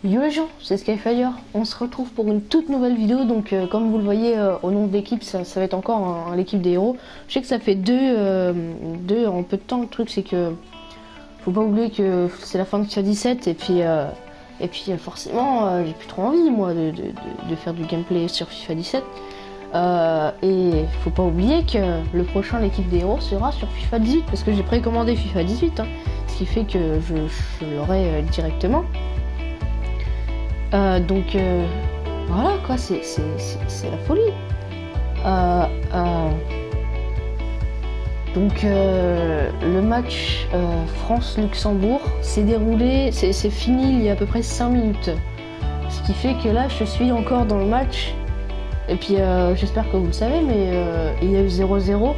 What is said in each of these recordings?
Yo les gens, c'est Skyfire. On se retrouve pour une toute nouvelle vidéo. Donc comme vous le voyez au nom de l'équipe, ça va être encore l'équipe des héros. Je sais que ça fait deux en peu de temps. Le truc c'est que faut pas oublier que c'est la fin de FIFA 17 et puis forcément j'ai plus trop envie moi de faire du gameplay sur FIFA 17. Et faut pas oublier que le prochain l'équipe des héros sera sur FIFA 18 parce que j'ai précommandé FIFA 18, hein, ce qui fait que je l'aurai directement. Donc voilà quoi, c'est la folie. Donc le match France-Luxembourg s'est déroulé, c'est fini il y a à peu près 5 minutes. Ce qui fait que là je suis encore dans le match. Et puis j'espère que vous le savez, mais il y a eu 0-0.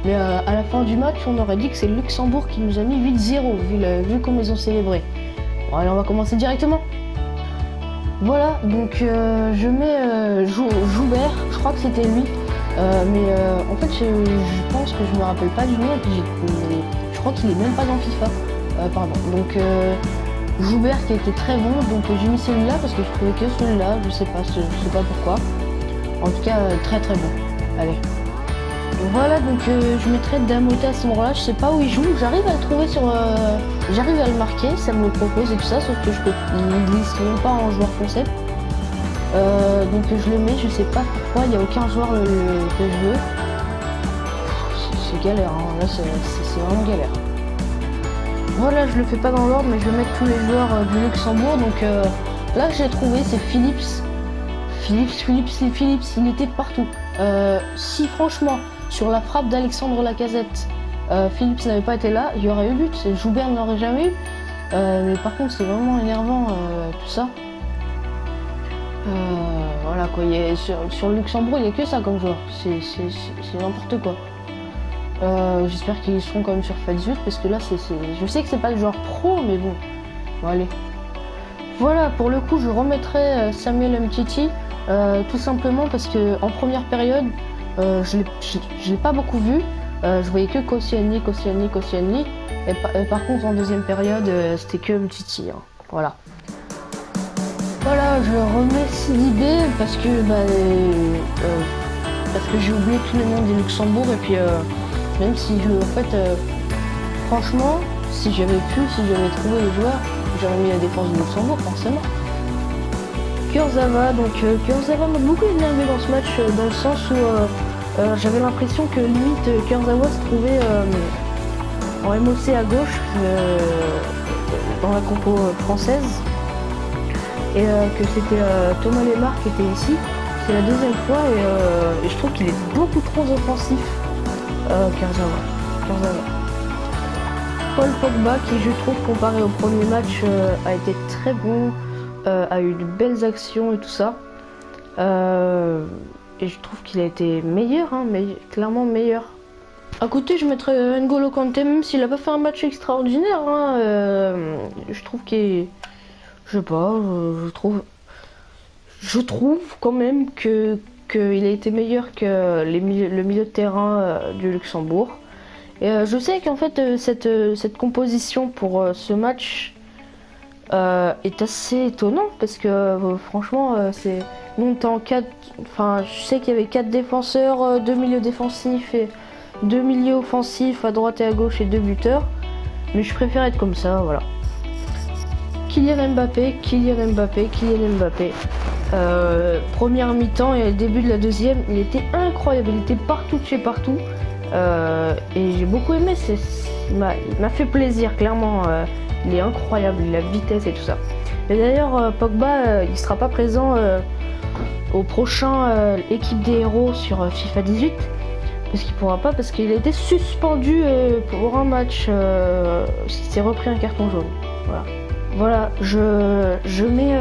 Mais à la fin du match, on aurait dit que c'est le Luxembourg qui nous a mis 8-0, vu comment ils ont célébré. Bon allez, on va commencer directement. Voilà, donc je mets Joubert, je crois que c'était lui, mais en fait je pense que je me rappelle pas du nom, et puis je crois qu'il est même pas dans FIFA, pardon. Donc Joubert qui était très bon, donc j'ai mis celui-là parce que je trouvais que celui-là, je sais pas pourquoi. En tout cas très très bon. Allez. Voilà, donc je mettrai Damota à ce moment-là, je sais pas où il joue, j'arrive à le trouver j'arrive à le marquer, ça me le propose et tout ça, sauf que il glisse même pas en joueur concept. Donc je le mets, je sais pas pourquoi, il n'y a aucun joueur que je veux. C'est galère, hein. Là c'est vraiment galère. Voilà, je le fais pas dans l'ordre, mais je vais mettre tous les joueurs du Luxembourg. Donc là que j'ai trouvé, c'est Phillips, il était partout. Si franchement, sur la frappe d'Alexandre Lacazette, Phillips n'avait pas été là, il y aurait eu but. Joubert n'aurait jamais eu. Mais par contre, c'est vraiment énervant tout ça. Voilà quoi, sur le Luxembourg, il n'y a que ça comme joueur. C'est n'importe quoi. J'espère qu'ils seront quand même sur FIFA 18 parce que là, je sais que c'est pas le joueur pro, mais bon. Bon, allez. Voilà, pour le coup, je remettrai Samuel Umtiti. Tout simplement parce que en première période je l'ai pas beaucoup vu, je voyais que Koscielny et par contre en deuxième période c'était que Umtiti, hein. Voilà, je remets Sidibé parce que j'ai oublié tous les noms du Luxembourg et puis même si franchement si j'avais trouvé les joueurs, j'aurais mis la défense du Luxembourg forcément. Kurzawa, donc Kurzawa m'a beaucoup énervé dans ce match, dans le sens où j'avais l'impression que limite Kurzawa se trouvait en MOC à gauche dans la compo française et que c'était Thomas Lemar qui était ici. C'est la deuxième fois et je trouve qu'il est beaucoup trop offensif, Kurzawa. Paul Pogba qui je trouve comparé au premier match a été très bon. A eu de belles actions et tout ça, et je trouve qu'il a été meilleur, hein, mais clairement meilleur. À côté, je mettrais N'Golo Kanté, même s'il a pas fait un match extraordinaire, hein, je trouve qu'il, je sais pas, je trouve quand même qu'il a été meilleur que le milieu de terrain du Luxembourg. Et je sais qu'en fait cette composition pour ce match est assez étonnant parce que franchement nous on était en 4, enfin je sais qu'il y avait 4 défenseurs, 2 milieux défensifs et 2 milieux offensifs à droite et à gauche et 2 buteurs, mais je préfère être comme ça, voilà. Kylian Mbappé. Première mi-temps et le début de la deuxième, il était incroyable, il était partout de chez partout, et j'ai beaucoup aimé, il m'a fait plaisir clairement. Il est incroyable, la vitesse et tout ça. Et d'ailleurs, Pogba, il sera pas présent au prochain équipe des héros sur FIFA 18. Parce qu'il pourra pas, parce qu'il a été suspendu pour un match. Parce qu'il s'est repris un carton jaune. Voilà, je mets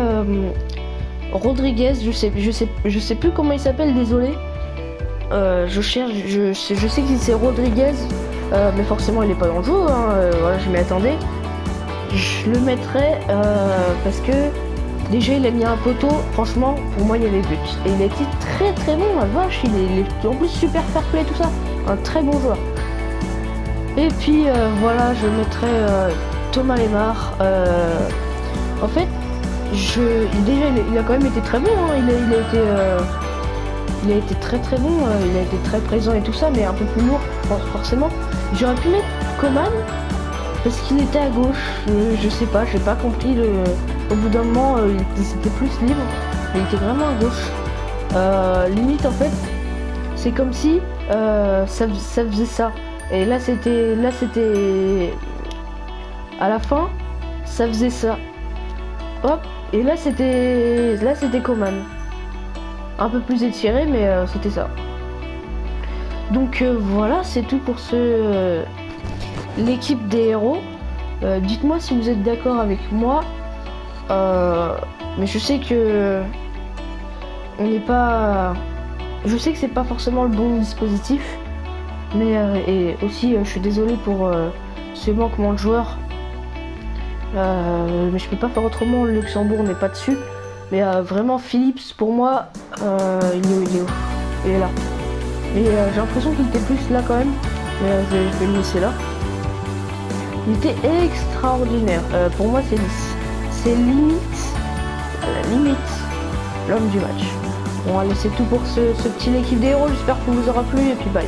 Rodriguez, je sais plus comment il s'appelle, désolé. Je cherche, je sais que c'est Rodriguez, mais forcément il est pas dans le jeu, hein, voilà, je m'y attendais. Je le mettrais parce que déjà il a mis un poteau, franchement pour moi il y avait but. Et il a été très très bon, la vache, il est en plus super fair play tout ça, un très bon joueur. Et puis voilà, je mettrais Thomas Lemar. En fait, Déjà, il a quand même été très bon, hein. Il a été très très bon, il a été très présent et tout ça, mais un peu plus lourd, forcément. J'aurais pu mettre Coman, parce qu'il était à gauche. Je sais pas, j'ai pas compris. Au bout d'un moment, c'était plus libre, mais il était vraiment à gauche. Limite, en fait, c'est comme si ça faisait ça. Et là, c'était à la fin, ça faisait ça. Hop, et là, c'était Coman. Un peu plus étiré, mais c'était ça. Donc voilà, c'est tout pour l'équipe des héros. Dites-moi si vous êtes d'accord avec moi. Mais je sais que on n'est pas. Je sais que c'est pas forcément le bon dispositif. Mais et aussi, je suis désolé pour ce manquement de joueurs. Mais je peux pas faire autrement. Le Luxembourg n'est pas dessus. Mais vraiment, Phillips, pour moi, il est là. Mais j'ai l'impression qu'il était plus là quand même. Mais je vais le laisser là. Il était extraordinaire. Pour moi, c'est limite, à la limite, l'homme du match. Bon, allez, c'est tout pour ce petit équipe des héros. J'espère que vous aura plu et puis bye.